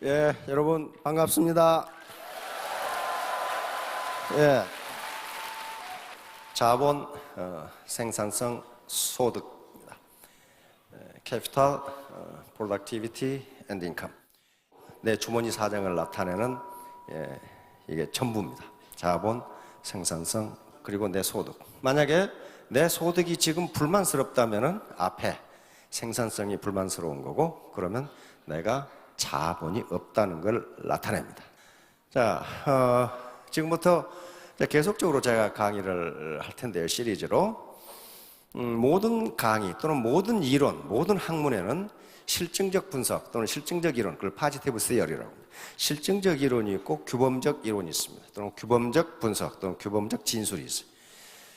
예, 여러분 반갑습니다. 예, 자본, 생산성, 소득입니다. Capital, Productivity and Income. 내 주머니 사정을 나타내는 이게 전부입니다. 자본, 생산성, 그리고 내 소득. 만약에 내 소득이 지금 불만스럽다면은 앞에 생산성이 불만스러운 거고, 그러면 내가 자본이 없다는 걸 나타냅니다. 자, 지금부터 계속적으로 제가 강의를 할 텐데요, 시리즈로. 모든 강의 또는 모든 이론, 모든 학문에는 실증적 분석 또는 실증적 이론, 그걸 파지티브 시어리라고 합니다. 실증적 이론이 있고 규범적 이론이 있습니다. 또는 규범적 분석 또는 규범적 진술이 있어요.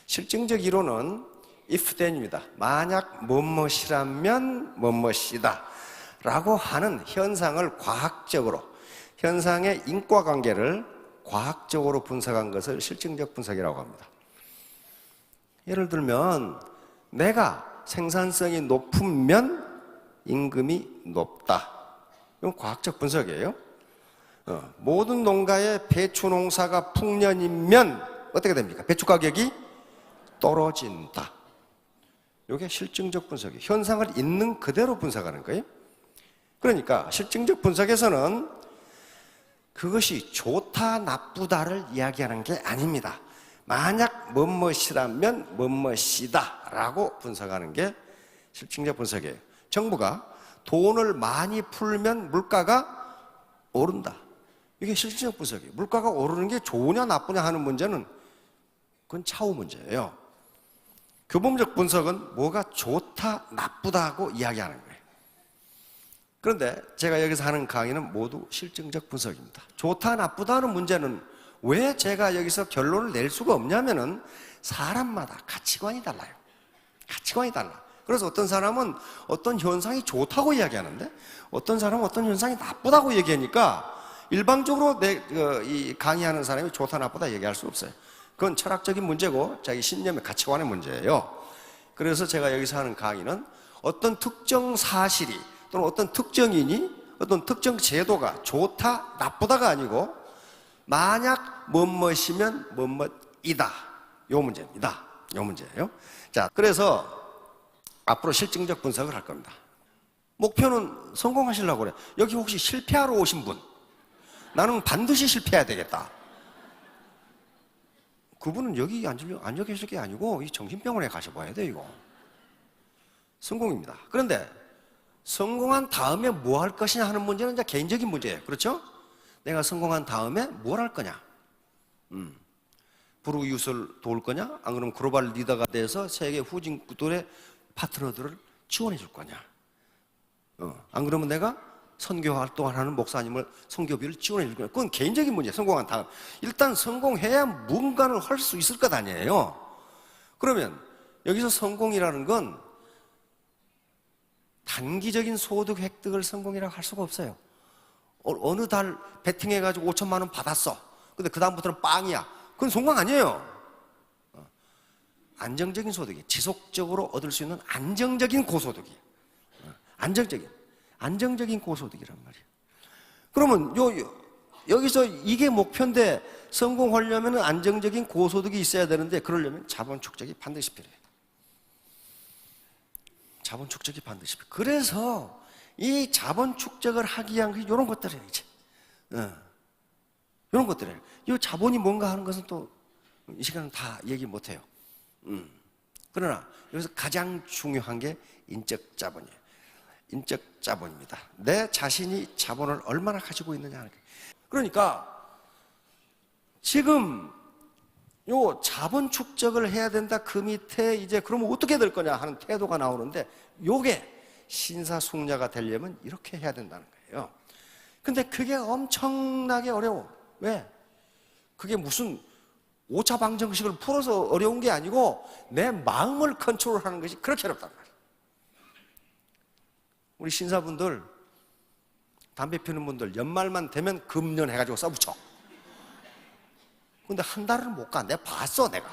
실증적 이론은 if then입니다. 만약 뭐뭇이라면 뭐뭇이다 라고 하는 현상을 과학적으로, 현상의 인과관계를 과학적으로 분석한 것을 실증적 분석이라고 합니다. 예를 들면 내가 생산성이 높으면 임금이 높다. 이건 과학적 분석이에요. 모든 농가의 배추 농사가 풍년이면 어떻게 됩니까? 배추 가격이 떨어진다. 이게 실증적 분석이에요. 현상을 있는 그대로 분석하는 거예요. 그러니까 실증적 분석에서는 그것이 좋다 나쁘다를 이야기하는 게 아닙니다. 만약 뭐뭇이라면 뭐뭇이다 라고 분석하는 게 실증적 분석이에요. 정부가 돈을 많이 풀면 물가가 오른다. 이게 실증적 분석이에요. 물가가 오르는 게 좋으냐 나쁘냐 하는 문제는 그건 차후 문제예요. 규범적 분석은 뭐가 좋다 나쁘다고 이야기하는 거예요. 그런데 제가 여기서 하는 강의는 모두 실증적 분석입니다. 좋다 나쁘다는 문제는 왜 제가 여기서 결론을 낼 수가 없냐면은 사람마다 가치관이 달라요. 가치관이 달라. 그래서 어떤 사람은 어떤 현상이 좋다고 이야기하는데 어떤 사람은 어떤 현상이 나쁘다고 얘기하니까 일방적으로 이 강의하는 사람이 좋다 나쁘다 얘기할 수 없어요. 그건 철학적인 문제고 자기 신념의 가치관의 문제예요. 그래서 제가 여기서 하는 강의는 어떤 특정 사실이 또는 어떤 특정인이 어떤 특정 제도가 좋다 나쁘다가 아니고 만약 뭐뭇이면 뭐뭇이다. 요 문제입니다. 요 문제예요. 자, 그래서 앞으로 실증적 분석을 할 겁니다. 목표는 성공하시려고 그래. 여기 혹시 실패하러 오신 분, 나는 반드시 실패해야 되겠다. 그분은 여기 앉아 계실 게 아니고 이 정신병원에 가셔봐야 돼. 이거 성공입니다. 그런데 성공한 다음에 뭐 할 것이냐 하는 문제는 이제 개인적인 문제예요. 그렇죠? 내가 성공한 다음에 뭘 할 거냐? 불우이웃을 도울 거냐? 안 그러면 글로벌 리더가 돼서 세계 후진국들의 파트너들을 지원해 줄 거냐? 안 그러면 내가 선교 활동을 하는 목사님을 선교비를 지원해 줄 거냐? 그건 개인적인 문제예요. 성공한 다음. 일단 성공해야 뭔가를 할 수 있을 것 아니에요. 그러면 여기서 성공이라는 건 단기적인 소득 획득을 성공이라고 할 수가 없어요. 어느 달 베팅해가지고 5천만 원 받았어. 근데 그 다음부터는 빵이야. 그건 성공 아니에요. 안정적인 소득이 지속적으로 얻을 수 있는 안정적인 고소득이에요. 안정적인 고소득이란 말이에요. 그러면 여기서 이게 목표인데 성공하려면 안정적인 고소득이 있어야 되는데 그러려면 자본 축적이 반드시 필요해요. 자본 축적이 반드시 필요해요. 그래서 이 자본 축적을 하기 위한 이런 것들이에요. 이제 이런 것들이에요. 이 자본이 뭔가 하는 것은 또 이 시간은 다 얘기 못해요. 그러나 여기서 가장 중요한 게 인적 자본이에요. 인적 자본입니다. 내 자신이 자본을 얼마나 가지고 있느냐 하는 거예요. 그러니까 지금 요 자본 축적을 해야 된다. 그 밑에 이제 그러면 어떻게 될 거냐 하는 태도가 나오는데 요게 신사숙녀가 되려면 이렇게 해야 된다는 거예요. 근데 그게 엄청나게 어려워. 왜? 그게 무슨 오차 방정식을 풀어서 어려운 게 아니고 내 마음을 컨트롤하는 것이 그렇게 어렵단 말이에요. 우리 신사분들, 담배 피우는 분들 연말만 되면 금연해가지고 써붙여. 근데 한 달을 못 가. 내가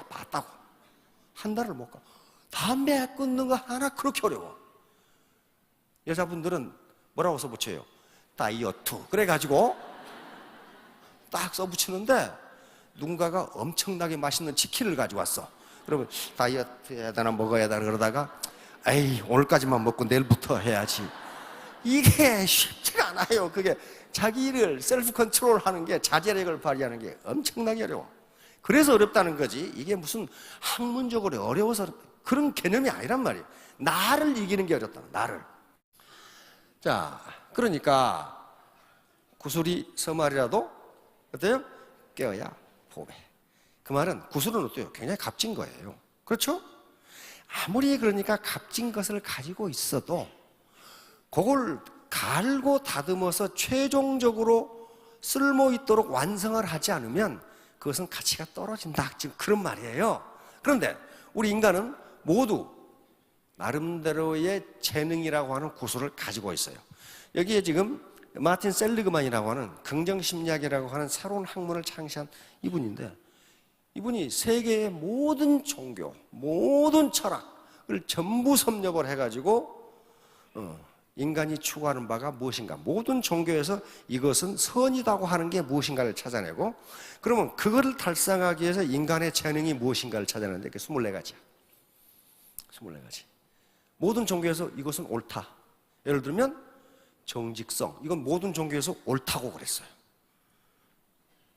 봤다고. 한 달을 못 가. 담배 끊는 거 하나 그렇게 어려워. 여자분들은 뭐라고 써붙여요? 다이어트. 그래가지고 딱 써붙이는데 누군가가 엄청나게 맛있는 치킨을 가져왔어. 그러면 다이어트 해야 되나 먹어야 되나 그러다가 에이 오늘까지만 먹고 내일부터 해야지. 이게 쉽지가 않아요. 그게 자기를 셀프 컨트롤하는 게, 자제력을 발휘하는 게 엄청나게 어려워. 그래서 어렵다는 거지. 이게 무슨 학문적으로 어려워서 그런 개념이 아니란 말이에요. 나를 이기는 게 어렵다. 나를. 자, 그러니까 구술이 서말이라도 어때요? 깨어야 보배. 그 말은 구술은 어때요? 굉장히 값진 거예요. 그렇죠? 아무리 그러니까 값진 것을 가지고 있어도 그걸 갈고 다듬어서 최종적으로 쓸모 있도록 완성을 하지 않으면 그것은 가치가 떨어진다. 지금 그런 말이에요. 그런데 우리 인간은 모두 나름대로의 재능이라고 하는 구술을 가지고 있어요. 여기에 지금 마틴 셀리그만이라고 하는 긍정심리학이라고 하는 새로운 학문을 창시한 이분인데, 이분이 세계의 모든 종교, 모든 철학을 전부 섭렵을 해가지고 인간이 추구하는 바가 무엇인가, 모든 종교에서 이것은 선이라고 하는 게 무엇인가를 찾아내고, 그러면 그거를 달성하기 위해서 인간의 재능이 무엇인가를 찾아내는데 그게 24가지야. 24가지. 모든 종교에서 이것은 옳다. 예를 들면 정직성, 이건 모든 종교에서 옳다고 그랬어요.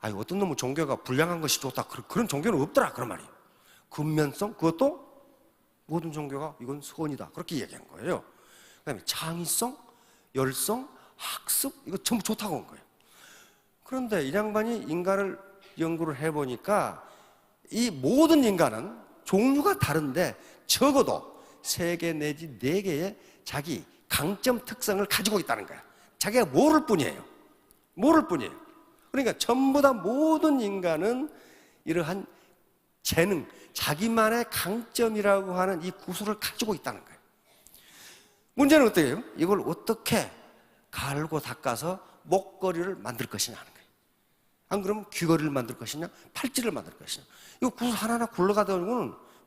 아니 어떤 놈은 종교가 불량한 것이 좋다, 그런 종교는 없더라 그런 말이에요. 근면성, 그것도 모든 종교가 이건 선이다 그렇게 얘기한 거예요. 그 다음에 창의성, 열성, 학습, 이거 전부 좋다고 한 거예요. 그런데 이 양반이 인간을 연구를 해보니까 이 모든 인간은 종류가 다른데 적어도 3개 내지 4개의 자기 강점 특성을 가지고 있다는 거야. 자기가 모를 뿐이에요. 모를 뿐이에요. 그러니까 전부 다 모든 인간은 이러한 재능, 자기만의 강점이라고 하는 이 구술을 가지고 있다는 거예요. 문제는 어때요? 이걸 어떻게 갈고 닦아서 목걸이를 만들 것이냐 하는 거예요. 안 그러면 귀걸이를 만들 것이냐, 팔찌를 만들 것이냐. 이거 구슬 하나하나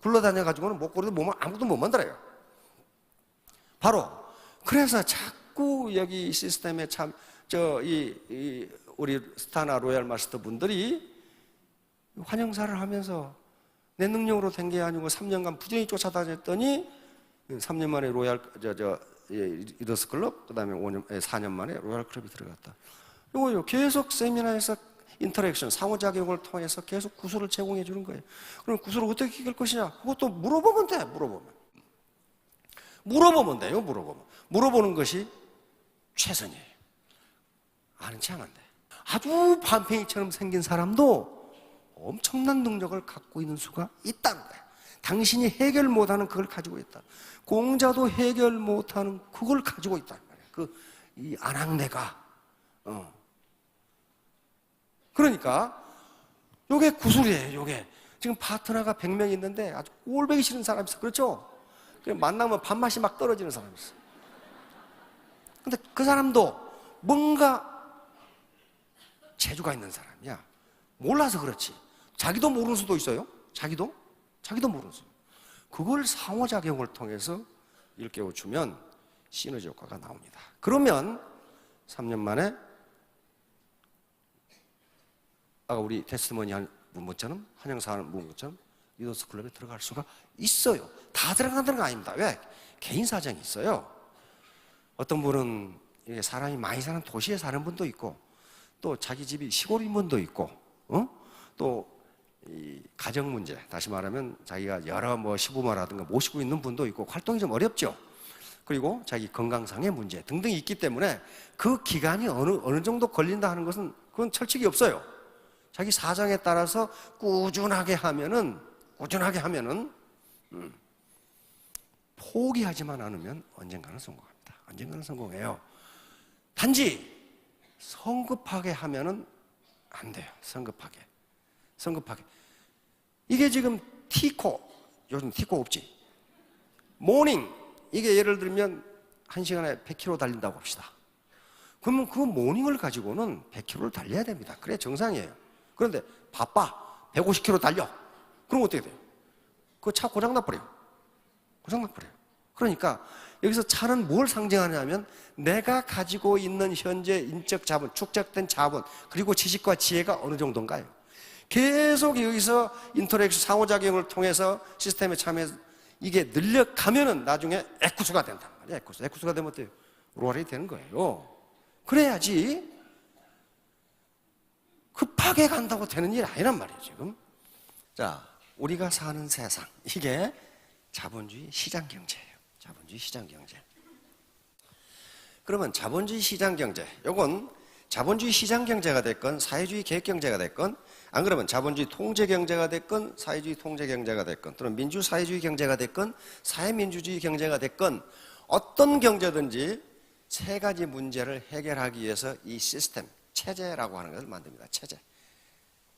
굴러다녀가지고는 목걸이도 아무도 못 만들어요. 바로 그래서 자꾸 여기 시스템에 참 우리 스타나 로얄 마스터 분들이 환영사를 하면서 내 능력으로 된 게 아니고 3년간 부지런히 쫓아다녔더니 3년 만에 로얄 리더스 클럽, 그 다음에 4년 만에 로얄 클럽이 들어갔다. 이거 계속 세미나에서 인터랙션, 상호작용을 통해서 계속 구슬을 제공해 주는 거예요. 그럼 구슬을 어떻게 이길 것이냐? 그것도 물어보면 돼, 물어보면 돼요, 물어보는 것이 최선이에요. 아는 체 하면 돼. 아주 반팽이처럼 생긴 사람도 엄청난 능력을 갖고 있는 수가 있다는 거예요. 당신이 해결 못하는 그걸 가지고 있다. 공자도 해결 못하는 그걸 가지고 있다는 거예요. 이 안학내가. 그러니까 요게 구술이에요. 요게 지금 파트너가 100명 있는데 아주 꼴보기 싫은 사람이 있어. 그렇죠? 만나면 밥맛이 막 떨어지는 사람이 있어. 근데 그 사람도 뭔가 재주가 있는 사람이야. 몰라서 그렇지. 자기도 모르는 수도 있어요. 자기도 모르는 수. 그걸 상호작용을 통해서 일깨워주면 시너지 효과가 나옵니다. 그러면 3년 만에 아까 우리 테스트머니 한 문처럼, 한영사 하는 문처럼 리더스 클럽에 들어갈 수가 있어요. 다 들어간다는 거 아닙니다. 왜? 개인 사정이 있어요. 어떤 분은 사람이 많이 사는 도시에 사는 분도 있고, 또 자기 집이 시골인 분도 있고, 또 이 가정 문제, 다시 말하면 자기가 여러 시부모라든가 모시고 있는 분도 있고 활동이 좀 어렵죠. 그리고 자기 건강상의 문제 등등이 있기 때문에 그 기간이 어느 정도 걸린다 하는 것은 그건 철칙이 없어요. 자기 사정에 따라서 꾸준하게 하면은 포기하지만 않으면 언젠가는 성공합니다. 언젠가는 성공해요. 단지 성급하게 하면은 안 돼요. 성급하게. 이게 지금 요즘 티코 없지? 모닝, 이게 예를 들면 1시간에 100km 달린다고 합시다. 그러면 그 모닝을 가지고는 100km를 달려야 됩니다. 그래 정상이에요. 그런데 바빠, 150km 달려. 그럼 어떻게 돼요? 그 차 고장 나버려요. 그러니까 여기서 차는 뭘 상징하냐면 내가 가지고 있는 현재 인적 자본, 축적된 자본, 그리고 지식과 지혜가 어느 정도인가요? 계속 여기서 인터랙션, 상호작용을 통해서 시스템에 참여해서 이게 늘려가면은 나중에 에쿠스가 된단 말이에요. 에쿠스가 되면 어때요? 로알이 되는 거예요. 그래야지 급하게 간다고 되는 일 아니란 말이에요, 지금. 자, 우리가 사는 세상, 이게 자본주의 시장 경제예요. 자본주의 시장 경제. 그러면 자본주의 시장 경제, 요건 자본주의 시장 경제가 됐건 사회주의 계획 경제가 됐건, 안 그러면 자본주의 통제 경제가 됐건 사회주의 통제 경제가 됐건, 또는 민주사회주의 경제가 됐건 사회민주주의 경제가 됐건, 어떤 경제든지 세 가지 문제를 해결하기 위해서 이 시스템, 체제라고 하는 것을 만듭니다. 체제.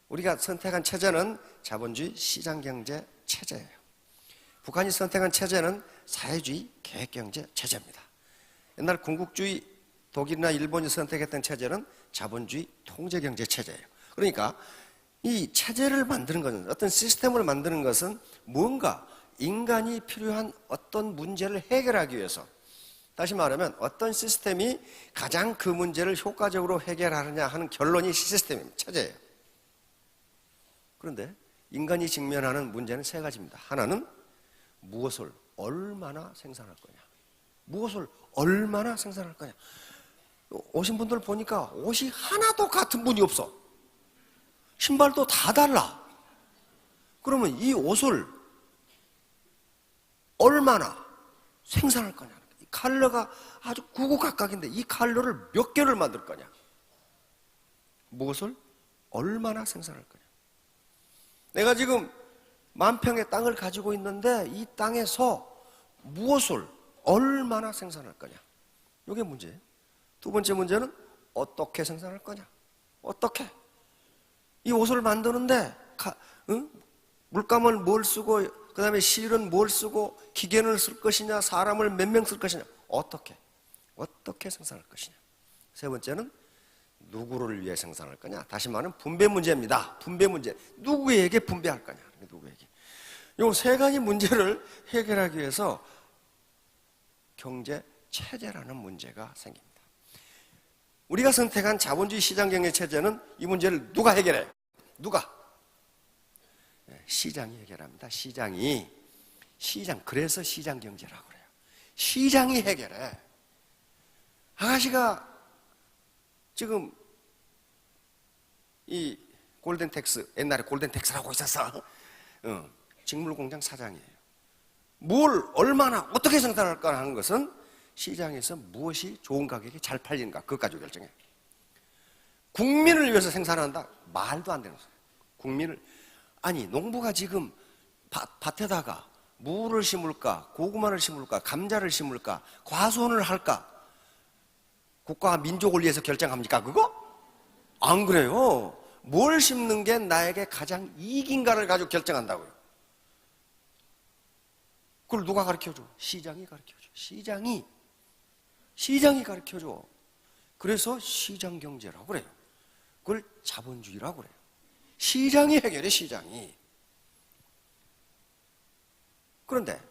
우리가 선택한 체제는 자본주의 시장경제 체제예요. 북한이 선택한 체제는 사회주의 계획경제 체제입니다. 옛날 군국주의 독일이나 일본이 선택했던 체제는 자본주의 통제경제 체제예요. 그러니까 이 체제를 만드는 것은, 어떤 시스템을 만드는 것은 뭔가 인간이 필요한 어떤 문제를 해결하기 위해서, 다시 말하면 어떤 시스템이 가장 그 문제를 효과적으로 해결하느냐 하는 결론이 시스템입니다. 체제예요. 그런데 인간이 직면하는 문제는 세 가지입니다. 하나는 무엇을 얼마나 생산할 거냐. 무엇을 얼마나 생산할 거냐. 오신 분들 보니까 옷이 하나도 같은 분이 없어. 신발도 다 달라. 그러면 이 옷을 얼마나 생산할 거냐. 이 컬러가 아주 구구각각인데 이 컬러를 몇 개를 만들 거냐. 무엇을 얼마나 생산할 거냐. 내가 지금 10,000평의 땅을 가지고 있는데 이 땅에서 무엇을 얼마나 생산할 거냐. 이게 문제예요. 두 번째 문제는 어떻게 생산할 거냐. 어떻게. 이 옷을 만드는데 물감을 뭘 쓰고, 그 다음에 실은 뭘 쓰고, 기계를 쓸 것이냐, 사람을 몇 명 쓸 것이냐. 어떻게 생산할 것이냐. 세 번째는 누구를 위해 생산할 거냐. 다시 말하면 분배 문제입니다. 분배 문제. 누구에게 분배할 거냐. 누구에게. 이 세 가지 문제를 해결하기 위해서 경제 체제라는 문제가 생깁니다. 우리가 선택한 자본주의 시장경제 체제는 이 문제를 누가 해결해? 누가? 시장이 해결합니다. 시장. 그래서 시장경제라고 그래요. 시장이 해결해. 아가씨가 지금 이 골든텍스, 옛날에 골든텍스라고 있었어. 직물공장 사장이에요. 뭘 얼마나 어떻게 생산할까 하는 것은 시장에서 무엇이 좋은 가격에 잘 팔리는가, 그것 가지고 결정해. 국민을 위해서 생산한다? 말도 안 되는 소리예요. 국민을. 아니, 농부가 지금 밭에다가 무를 심을까, 고구마를 심을까, 감자를 심을까, 과수원을 할까? 국가와 민족을 위해서 결정합니까, 그거? 안 그래요. 뭘 심는 게 나에게 가장 이익인가를 가지고 결정한다고요. 그걸 누가 가르쳐줘? 시장이 가르쳐줘. 시장이 가르쳐줘. 그래서 시장경제라고 그래요. 그걸 자본주의라고 그래요. 시장이 해결해, 시장이. 그런데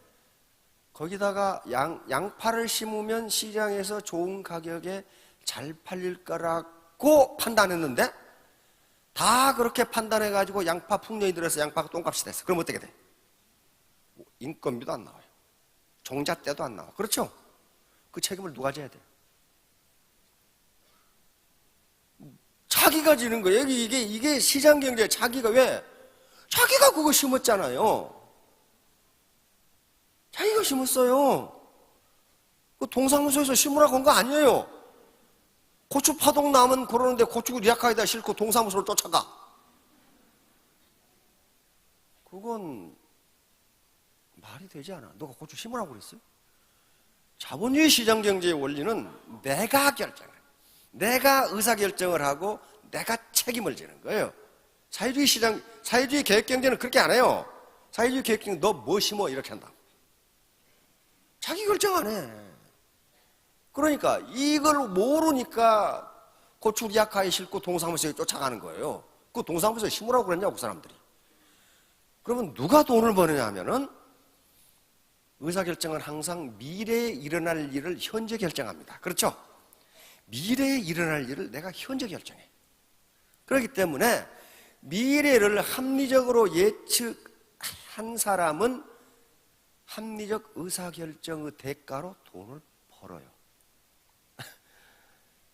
거기다가 양파를 심으면 시장에서 좋은 가격에 잘 팔릴 거라고 판단했는데 다 그렇게 판단해가지고 양파 풍년이 들어서 양파가 똥값이 됐어. 그럼 어떻게 돼? 인건비도 안 나와요. 종잣대도 안 나와. 그렇죠? 그 책임을 누가 져야 돼? 자기가 지는 거예요. 이게 시장경제. 자기가 왜? 자기가 그거 심었잖아요. 자기가 심었어요. 그 동사무소에서 심으라고 한 거 아니에요. 고추 파동 나면 그러는데 고추 리아카에다 싣고 동사무소를 쫓아가. 그건 말이 되지 않아. 너가 고추 심으라고 그랬어요? 자본주의 시장경제의 원리는 내가 결정해. 내가 의사결정을 하고 내가 책임을 지는 거예요. 사회주의 계획경제는 그렇게 안 해요. 사회주의 계획경제는 너 뭐 심어? 이렇게 한다. 자기 결정 안 해. 그러니까 이걸 모르니까 고추 리아카에 싣고 동사무소에 쫓아가는 거예요. 그 동사무소에 심으라고 그랬냐고, 그 사람들이. 그러면 누가 돈을 버느냐 하면은 의사결정은 항상 미래에 일어날 일을 현재 결정합니다. 그렇죠? 미래에 일어날 일을 내가 현재 결정해. 그렇기 때문에 미래를 합리적으로 예측한 사람은 합리적 의사결정의 대가로 돈을 벌어요.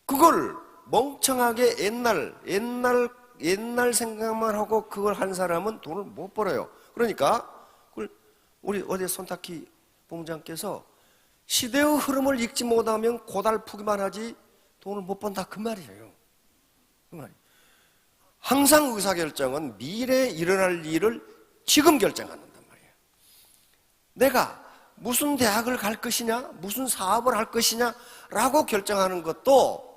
그걸 멍청하게 옛날 생각만 하고 그걸 한 사람은 돈을 못 벌어요. 그러니까 우리 어제 손탁희 본부장께서 시대의 흐름을 읽지 못하면 고달프기만 하지 돈을 못 번다 그 말이에요. 그 말이에요. 항상 의사결정은 미래에 일어날 일을 지금 결정한단 말이에요. 내가 무슨 대학을 갈 것이냐, 무슨 사업을 할 것이냐 라고 결정하는 것도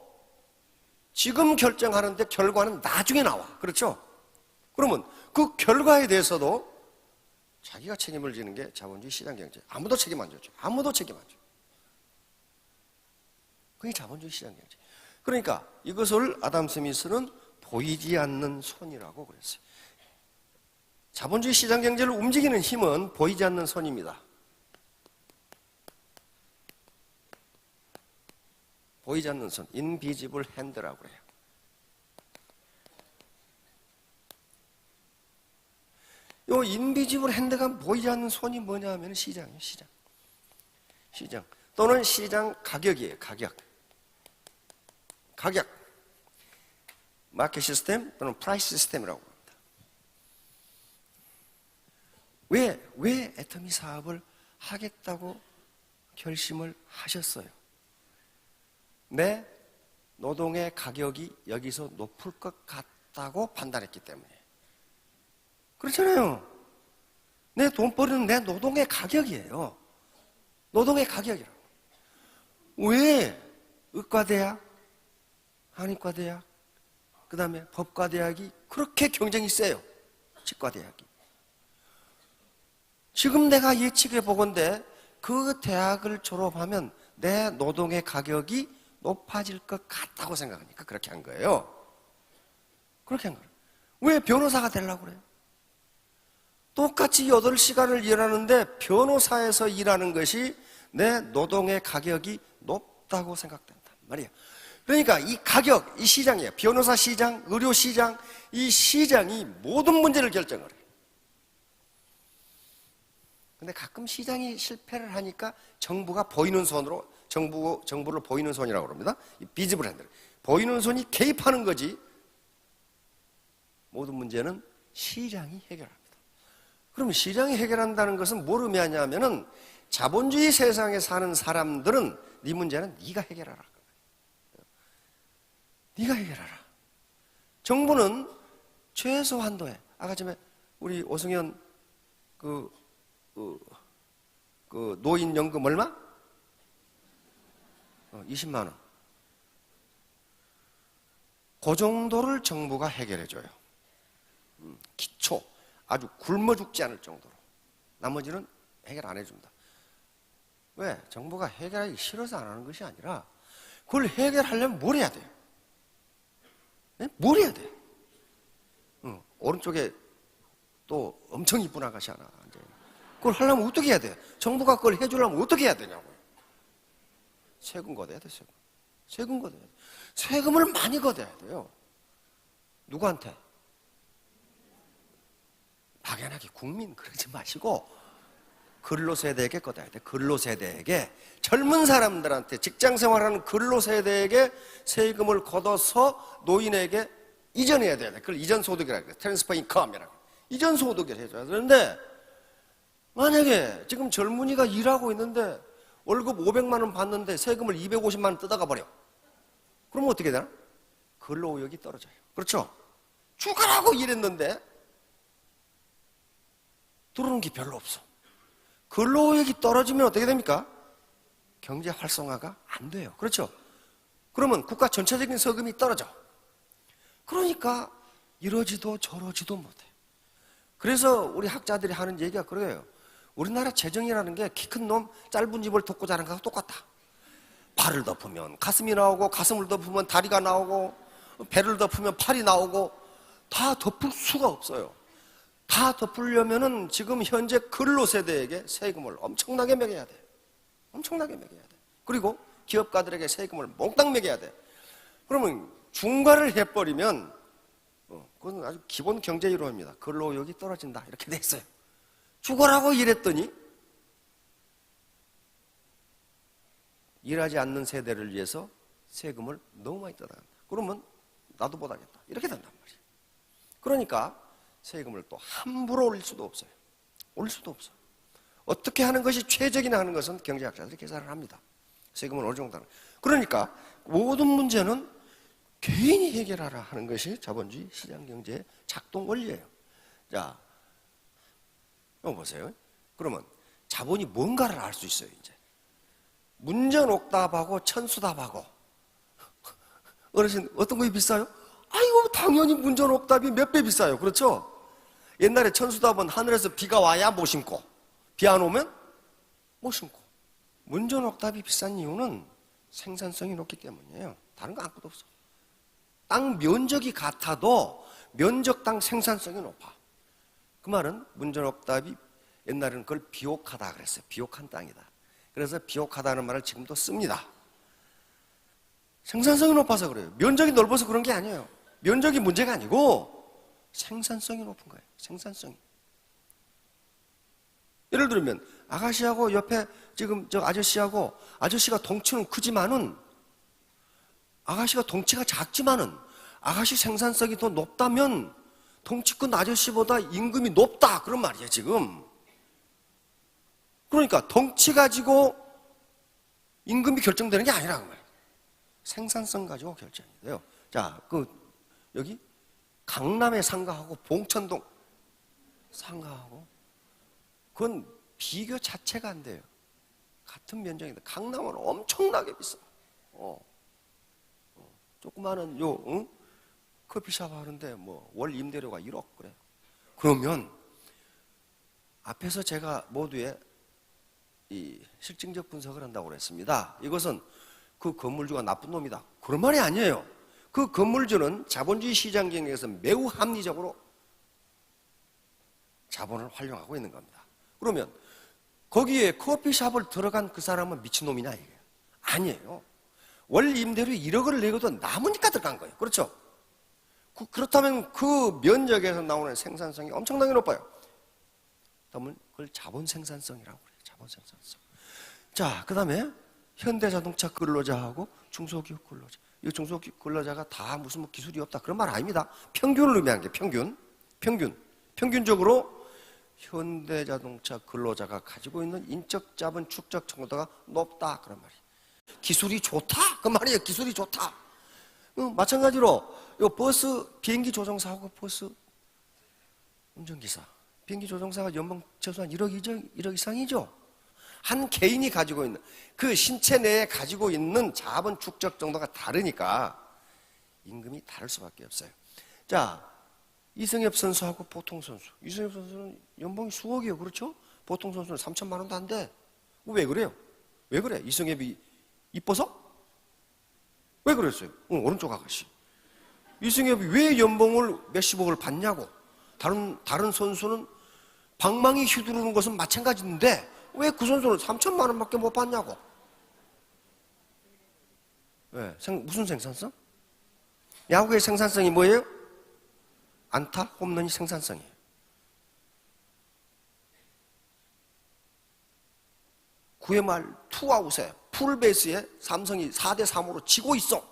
지금 결정하는데 결과는 나중에 나와. 그렇죠? 그러면 그 결과에 대해서도 자기가 책임을 지는 게 자본주의 시장경제. 아무도 책임 안 져줘. 아무도 책임 안 져. 그게 자본주의 시장경제. 그러니까 이것을 아담 스미스는 보이지 않는 손이라고 그랬어요. 자본주의 시장경제를 움직이는 힘은 보이지 않는 손입니다. 보이지 않는 손, 인비지블 핸드라고 그래요. 이 인비지블 핸드가 보이지 않는 손이 뭐냐 하면 시장이에요. 시장 또는 시장 가격이에요. 가격 마켓 시스템 또는 프라이스 시스템이라고 합니다. 왜 애터미 사업을 하겠다고 결심을 하셨어요? 내 노동의 가격이 여기서 높을 것 같다고 판단했기 때문에. 그렇잖아요. 내 돈벌이는 내 노동의 가격이에요. 노동의 가격이라고. 왜 의과대학, 한의과대학, 그 다음에 법과대학이 그렇게 경쟁이 세요? 치과대학이. 지금 내가 예측해 보건대 그 대학을 졸업하면 내 노동의 가격이 높아질 것 같다고 생각하니까 그렇게 한 거예요. 그렇게 한 거예요. 왜 변호사가 되려고 그래요? 똑같이 8시간을 일하는데 변호사에서 일하는 것이 내 노동의 가격이 높다고 생각된단 말이에요. 그러니까 이 가격, 이 시장이에요. 변호사 시장, 의료 시장, 이 시장이 모든 문제를 결정을 해요. 근데 가끔 시장이 실패를 하니까 정부가 보이는 손으로, 정부를 보이는 손이라고 합니다. 이 비즈블 핸들. 보이는 손이 개입하는 거지. 모든 문제는 시장이 해결합니다. 그럼 시장이 해결한다는 것은 뭘 의미하냐면은 자본주의 세상에 사는 사람들은 네 문제는 네가 해결하라. 네가 해결하라. 정부는 최소 한도에 아까 전에 우리 오승현 그 노인연금 얼마? 20만 원. 그 정도를 정부가 해결해줘요. 기초. 아주 굶어 죽지 않을 정도로. 나머지는 해결 안 해준다. 왜? 정부가 해결하기 싫어서 안 하는 것이 아니라 그걸 해결하려면 뭘 해야 돼요? 네? 뭘 해야 돼? 오른쪽에 또 엄청 이쁜 아가씨 하나 앉아요. 그걸 하려면 어떻게 해야 돼? 정부가 그걸 해주려면 어떻게 해야 되냐고요? 세금 걷어야 돼, 세금. 세금 걷어야 돼. 세금을 많이 걷어야 돼요. 누구한테? 막연하게 국민 그러지 마시고 근로세대에게 걷어야 돼. 근로세대에게. 젊은 사람들한테 직장생활하는 근로세대에게 세금을 걷어서 노인에게 이전해야 돼. 그걸 이전소득이라고 해요. 트랜스퍼 인컴이라고. 이전소득을 해줘야 되는데 만약에 지금 젊은이가 일하고 있는데 월급 500만 원 받는데 세금을 250만 원 뜯어가 버려. 그러면 어떻게 되나? 근로의욕이 떨어져요. 그렇죠? 죽으라고 일했는데 들어오는 게 별로 없어. 근로의욕이 떨어지면 어떻게 됩니까? 경제 활성화가 안 돼요. 그렇죠? 그러면 국가 전체적인 세금이 떨어져. 그러니까 이러지도 저러지도 못해. 그래서 우리 학자들이 하는 얘기가 그래요. 우리나라 재정이라는 게 키 큰 놈 짧은 집을 덮고 자는 거하고 똑같다. 발을 덮으면 가슴이 나오고 가슴을 덮으면 다리가 나오고 배를 덮으면 팔이 나오고 다 덮을 수가 없어요. 다 덮으려면은 지금 현재 근로 세대에게 세금을 엄청나게 매겨야 돼. 엄청나게 매겨야 돼. 그리고 기업가들에게 세금을 몽땅 매겨야 돼. 그러면 중과를 해버리면 그건 아주 기본 경제 이론입니다. 근로의욕이 떨어진다 이렇게 돼 있어요. 죽어라고 일했더니 일하지 않는 세대를 위해서 세금을 너무 많이 뜯어간다. 그러면 나도 못하겠다 이렇게 된단 말이에요. 그러니까 세금을 또 함부로 올릴 수도 없어요. 올릴 수도 없어요. 어떻게 하는 것이 최적이나 하는 것은 경제학자들이 계산을 합니다. 세금을 어느 정도 하는. 그러니까 모든 문제는 개인이 해결하라 하는 것이 자본주의 시장경제의 작동 원리예요. 자, 이거 보세요. 그러면 자본이 뭔가를 알 수 있어요. 이제 문전옥답하고 천수답하고 어르신 어떤 것이 비싸요? 아이고 당연히 문전옥답이 몇 배 비싸요. 그렇죠? 옛날에 천수답은 하늘에서 비가 와야 못 심고 비 안 오면 못 심고. 문전옥답이 비싼 이유는 생산성이 높기 때문이에요. 다른 거 아무것도 없어. 땅 면적이 같아도 면적당 생산성이 높아. 그 말은 문전옥답이 옛날에는 그걸 비옥하다 그랬어요. 비옥한 땅이다. 그래서 비옥하다는 말을 지금도 씁니다. 생산성이 높아서 그래요. 면적이 넓어서 그런 게 아니에요. 면적이 문제가 아니고 생산성이 높은 거예요. 생산성이. 예를 들면 아가씨하고 옆에 지금 저 아저씨하고 아저씨가 덩치는 크지만은 아가씨가 덩치가 작지만은 아가씨 생산성이 더 높다면 덩치 큰 아저씨보다 임금이 높다 그런 말이에요 지금. 그러니까 덩치 가지고 임금이 결정되는 게 아니라고 말이에요. 생산성 가지고 결정이 돼요. 자, 여기 강남의 상가하고 봉천동 상가하고 그건 비교 자체가 안 돼요. 같은 면적인데 강남은 엄청나게 비싸. 조그마한 커피숍 하는데 뭐 월 임대료가 1억 그래. 그러면 앞에서 제가 모두의 이 실증적 분석을 한다고 그랬습니다. 이것은 그 건물주가 나쁜 놈이다. 그런 말이 아니에요. 그 건물주는 자본주의 시장 경영에서 매우 합리적으로 자본을 활용하고 있는 겁니다. 그러면 거기에 커피숍을 들어간 그 사람은 미친놈이냐 이게 아니에요. 월 임대료 1억을 내고도 남으니까 들어간 거예요. 그렇죠? 그렇다면 그 면적에서 나오는 생산성이 엄청나게 높아요. 그러면 그걸 자본 생산성이라고 그래요. 자본 생산성. 자, 그 다음에 현대자동차 근로자하고 중소기업 근로자. 이 중소기업 근로자가 다 무슨 뭐 기술이 없다 그런 말 아닙니다. 평균을 의미하는 게 평균적으로 현대자동차 근로자가 가지고 있는 인적 자본 축적 정도가 높다 그런 말이에요. 기술이 좋다 그 말이에요. 기술이 좋다. 마찬가지로 요 버스 비행기 조종사하고 버스 운전기사 비행기 조종사가 연봉 최소한 1억 이상이죠. 한 개인이 가지고 있는 그 신체 내에 가지고 있는 자본 축적 정도가 다르니까 임금이 다를 수밖에 없어요. 자, 이승엽 선수하고 보통 선수. 이승엽 선수는 연봉이 수억이에요. 그렇죠? 보통 선수는 3천만 원도 안 돼. 왜 그래요? 왜 그래? 이승엽이 이뻐서? 왜 그랬어요? 오른쪽 아가씨. 이승엽이 왜 연봉을 몇십억을 받냐고. 다른 선수는 방망이 휘두르는 것은 마찬가지인데 왜 그 선수는 3천만 원밖에 못 받냐고. 왜? 무슨 생산성? 야구의 생산성이 뭐예요? 안타, 홈런이 생산성이에요. 구회 말 투아웃에 풀베이스에 삼성이 4대3으로 지고 있어.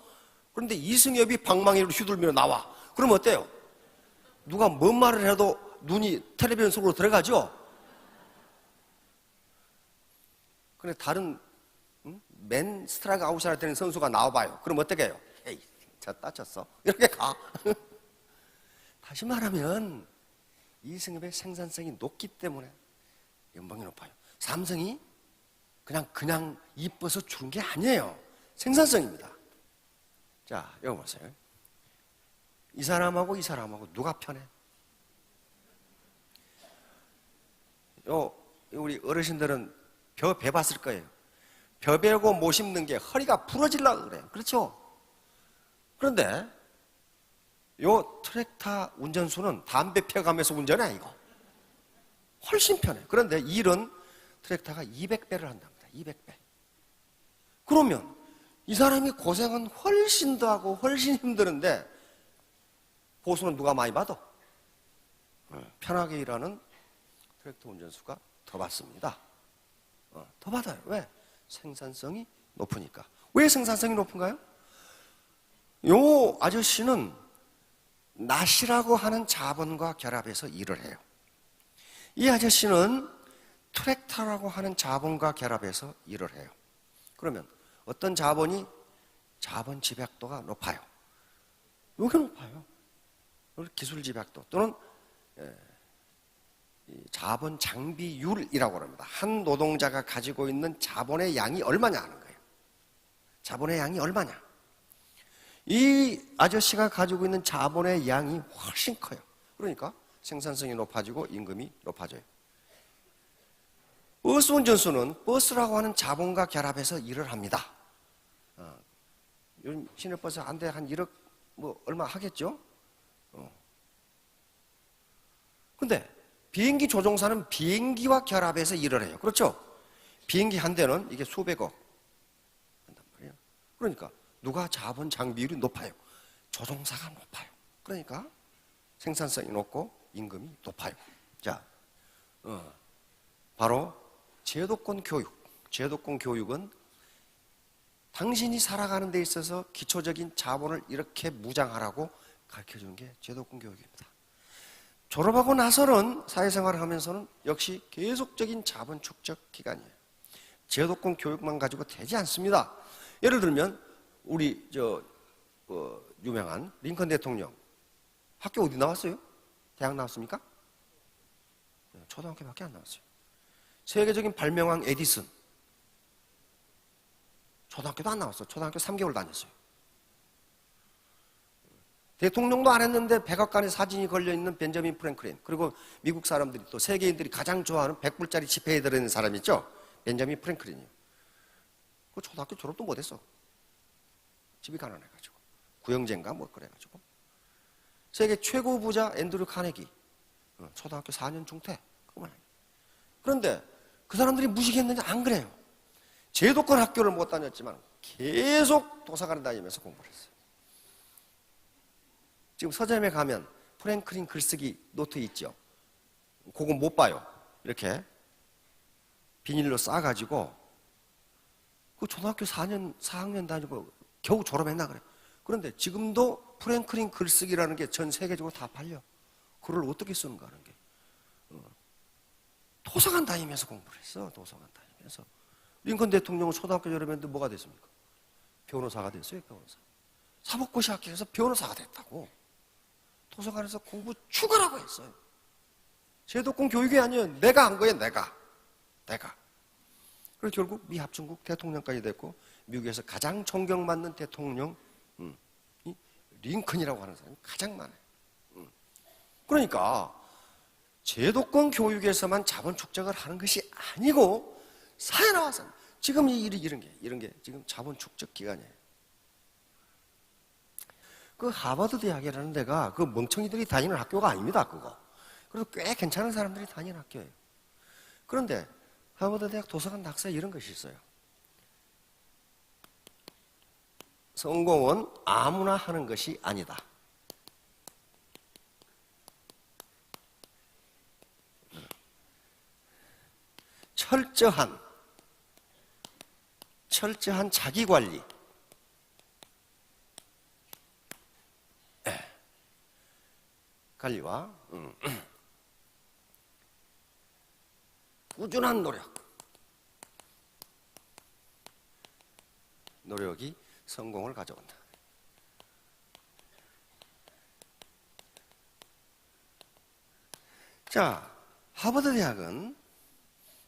그런데 이승엽이 방망이를 휘둘며 나와. 그럼 어때요? 누가 뭔 말을 해도 눈이 텔레비전 속으로 들어가죠? 근데 다른 맨 스트라이크 아웃이라 되는 선수가 나와봐요. 그럼 어떻게 해요? 에이, 저 따쳤어. 이렇게 가. 다시 말하면 이승엽의 생산성이 높기 때문에 연봉이 높아요. 삼성이 그냥 이뻐서 주는 게 아니에요. 생산성입니다. 자, 여기 보세요. 이 사람하고 이 사람하고 누가 편해? 우리 어르신들은 벼 봤을 거예요. 벼 베고 못 씹는 게 허리가 부러지려고 그래요. 그렇죠? 그런데 요 트랙터 운전수는 담배 펴가면서 운전해 이거. 훨씬 편해. 그런데 일은 트랙터가 200배를 한답니다. 200배. 그러면 이 사람이 고생은 훨씬 더 하고 훨씬 힘드는데 보수는 누가 많이 받아? 편하게 일하는 트랙터 운전수가 더 받습니다. 더 받아요. 왜? 생산성이 높으니까. 왜 생산성이 높은가요? 요 아저씨는 낫이라고 하는 자본과 결합해서 일을 해요. 이 아저씨는 트랙터라고 하는 자본과 결합해서 일을 해요. 그러면 어떤 자본이 자본 집약도가 높아요. 요게 높아요. 기술 집약도 또는 자본 장비율이라고 합니다. 한 노동자가 가지고 있는 자본의 양이 얼마냐 하는 거예요. 자본의 양이 얼마냐. 이 아저씨가 가지고 있는 자본의 양이 훨씬 커요. 그러니까 생산성이 높아지고 임금이 높아져요. 버스 운전수는 버스라고 하는 자본과 결합해서 일을 합니다. 요즘 시내버스 한 대 한 1억 뭐 얼마 하겠죠? 근데 비행기 조종사는 비행기와 결합해서 일을 해요. 그렇죠? 비행기 한 대는 이게 수백억 한단 말이에요. 그러니까 누가 자본 장비율이 높아요? 조종사가 높아요. 그러니까 생산성이 높고 임금이 높아요. 자, 바로 제도권 교육. 제도권 교육은 당신이 살아가는 데 있어서 기초적인 자본을 이렇게 무장하라고 가르쳐주는 게 제도권 교육입니다. 졸업하고 나서는 사회생활을 하면서는 역시 계속적인 자본 축적 기간이에요. 제도권 교육만 가지고 되지 않습니다. 예를 들면 우리 유명한 링컨 대통령 학교 어디 나왔어요? 대학 나왔습니까? 초등학교밖에 안 나왔어요. 세계적인 발명왕 에디슨 초등학교도 안 나왔어요. 초등학교 3개월 다녔어요. 대통령도 안 했는데 백악관에 사진이 걸려있는 벤저민 프랭클린, 그리고 미국 사람들이 또 세계인들이 가장 좋아하는 100불짜리 지폐에 들어있는 사람 있죠? 벤저민 프랭클린이요. 그 초등학교 졸업도 못했어. 집이 가난해가지고 구형제인가 뭐 그래가지고. 세계 최고 부자 앤드류 카네기 초등학교 4년 중퇴. 그런데 그 사람들이 무식했는지 안 그래요. 제도권 학교를 못 다녔지만 계속 도서관에 다니면서 공부를 했어요. 지금 서점에 가면 프랭클린 글쓰기 노트 있죠? 그거 못 봐요. 이렇게 비닐로 싸가지고 그 초등학교 4학년 다니고 겨우 졸업했나 그래. 그런데 지금도 프랭클린 글쓰기라는 게 전 세계적으로 다 팔려. 글을 어떻게 쓰는가 하는 게. 도서관 다니면서 공부를 했어. 도서관 다니면서. 링컨 대통령은 초등학교 졸업했는데 뭐가 됐습니까? 변호사가 됐어요. 변호사. 사법고시 학교에서 변호사가 됐다고. 도서관에서 공부 추가라고 했어요. 제도권 교육이 아니에요. 내가 한 거예요. 내가. 그래서 결국 미 합중국 대통령까지 됐고 미국에서 가장 존경받는 대통령 링컨이라고 하는 사람이 가장 많아요. 그러니까 제도권 교육에서만 자본 축적을 하는 것이 아니고 사회 나와서 지금 이런 게 지금 자본 축적 기간이에요. 그 하버드 대학이라는 데가 그 멍청이들이 다니는 학교가 아닙니다. 그거. 그래도 꽤 괜찮은 사람들이 다니는 학교예요. 그런데 하버드 대학 도서관 낙서에 이런 것이 있어요. 성공은 아무나 하는 것이 아니다. 철저한 자기관리. 관리와 꾸준한 노력이 성공을 가져온다. 자, 하버드 대학은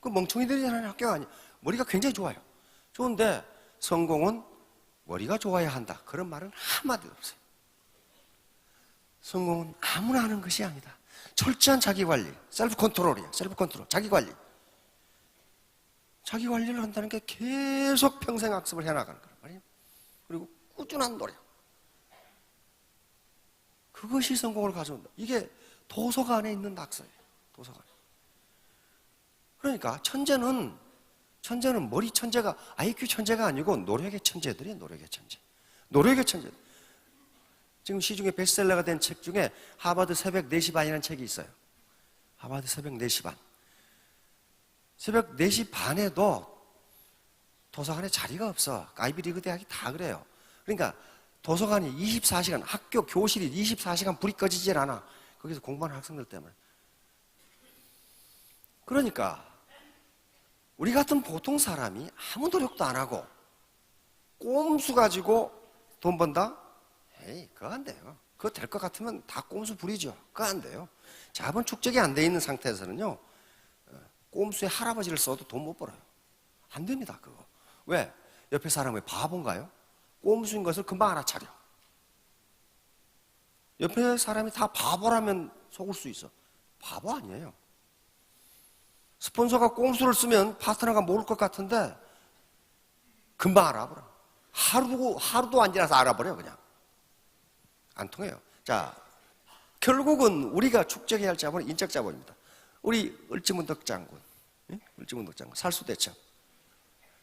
그 멍청이들이 하는 학교가 아니에요. 머리가 굉장히 좋아요. 좋은데 성공은 머리가 좋아야 한다. 그런 말은 한마디도 없어요. 성공은 아무나 하는 것이 아니다. 철저한 자기관리, 셀프 컨트롤이에요. 셀프 컨트롤, 자기관리. 자기관리를 한다는 게 계속 평생 학습을 해나가는 거란 말이에요. 그리고 꾸준한 노력. 그것이 성공을 가져온다. 이게 도서관에 있는 낙서예요. 도서관. 그러니까 천재는 머리 천재가 IQ 천재가 아니고 노력의 천재들이에요. 노력의 천재. 노력의 천재. 지금 시중에 베스트셀러가 된 책 중에 하버드 새벽 4시 반이라는 책이 있어요. 하버드 새벽 4시 반. 새벽 4시 반에도 도서관에 자리가 없어. 아이비리그 대학이 다 그래요. 그러니까 도서관이 24시간, 학교 교실이 24시간 불이 꺼지질 않아. 거기서 공부하는 학생들 때문에. 그러니까 우리 같은 보통 사람이 아무 노력도 안 하고 꼼수 가지고 돈 번다? 에이, 그거 안 돼요. 그거 될 것 같으면 다 꼼수 부리죠. 그거 안 돼요. 자본 축적이 안 돼 있는 상태에서는요, 꼼수에 할아버지를 써도 돈 못 벌어요. 안 됩니다, 그거. 왜? 옆에 사람이 바본가요? 꼼수인 것을 금방 알아차려. 옆에 사람이 다 바보라면 속을 수 있어. 바보 아니에요. 스폰서가 꼼수를 쓰면 파트너가 모를 것 같은데 금방 알아버려. 하루도 안 지나서 알아버려 그냥. 안 통해요. 자, 결국은 우리가 축적해야 할 자본은 인적 자본입니다. 우리 을지문덕 장군, 을지문덕 장군 살수대첩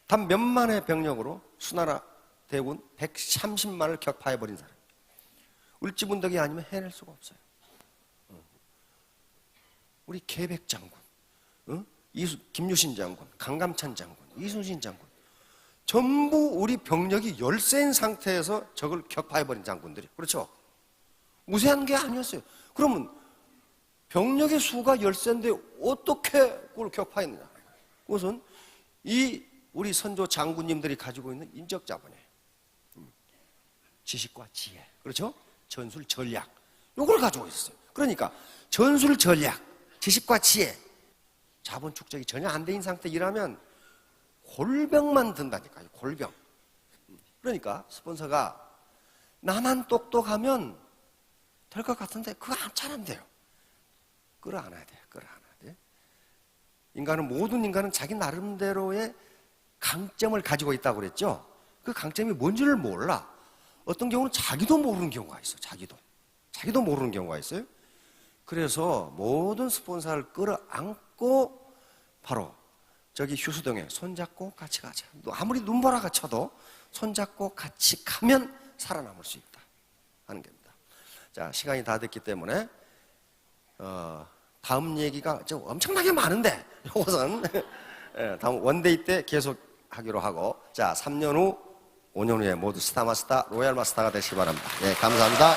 단 몇만의 병력으로 수나라 대군 130만을 격파해버린 사람. 을지문덕이 아니면 해낼 수가 없어요. 우리 계백 장군, 김유신 장군, 강감찬 장군, 이순신 장군, 전부 우리 병력이 열세인 상태에서 적을 격파해버린 장군들이. 그렇죠? 무세한 게 아니었어요. 그러면 병력의 수가 열세인데 어떻게 그걸 격파했느냐? 그것은 이 우리 선조 장군님들이 가지고 있는 인적 자본이에요. 지식과 지혜, 그렇죠? 전술 전략, 요걸 가지고 있었어요. 그러니까 전술 전략, 지식과 지혜, 자본 축적이 전혀 안 돼 있는 상태 일하면 골병만 든다니까요. 골병. 그러니까 스폰서가 나만 똑똑하면 될 것 같은데 그거 잘 안 돼요. 끌어안아야 돼요. 끌어안아야 돼. 모든 인간은 자기 나름대로의 강점을 가지고 있다고 그랬죠. 그 강점이 뭔지를 몰라. 어떤 경우는 자기도 모르는 경우가 있어. 자기도 모르는 경우가 있어요. 그래서 모든 스폰서를 끌어안고 바로 저기 휴수동에 손잡고 같이 가자. 아무리 눈보라가 쳐도 손잡고 같이 가면 살아남을 수 있다 하는 겁니다. 자, 시간이 다 됐기 때문에 다음 얘기가 좀 엄청나게 많은데 이것은 다음 원데이 때 계속 하기로 하고, 자, 3년 후 5년 후에 모두 스타마스터 로얄 마스터가 되시기 바랍니다. 네, 감사합니다.